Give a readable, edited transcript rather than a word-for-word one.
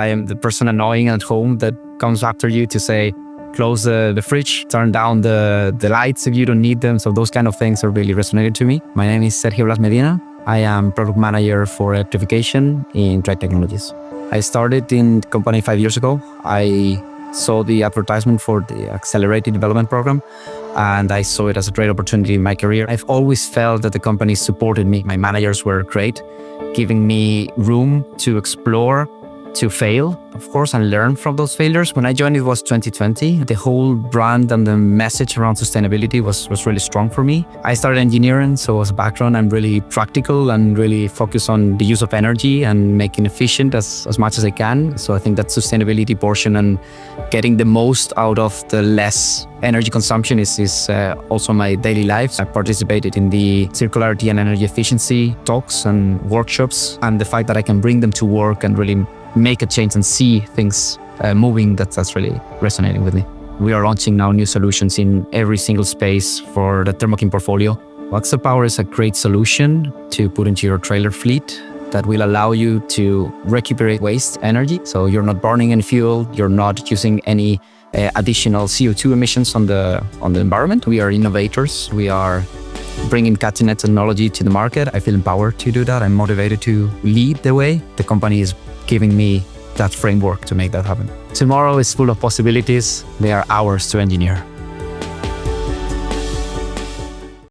I am the person annoying at home that comes after you to say, close the fridge, turn down the lights if you don't need them. So those kind of things are really resonated to me. My name is Sergio Blas Medina. I am product manager for Electrification in Trane Technologies. I started in the company 5 years ago. I saw the advertisement for the accelerated development program, and I saw it as a great opportunity in my career. I've always felt that the company supported me. My managers were great, giving me room to explore, to fail, of course, and learn from those failures. When I joined, it was 2020. The whole brand and the message around sustainability was really strong for me. I started engineering, so as a background, I'm really practical and really focused on the use of energy and making efficient as much as I can. So I think that sustainability portion and getting the most out of the less energy consumption is also my daily life. I participated in the circularity and energy efficiency talks and workshops, and the fact that I can bring them to work and really make a change and see things moving, that's really resonating with me. We are launching now new solutions in every single space for the Thermo King portfolio. AxlePower is a great solution to put into your trailer fleet that will allow you to recuperate waste energy. So you're not burning any fuel, you're not using any additional CO2 emissions on the environment. We are innovators. We are bringing cutting-edge technology to the market. I feel empowered to do that. I'm motivated to lead the way. The company is giving me that framework to make that happen. Tomorrow is full of possibilities. They are ours to engineer.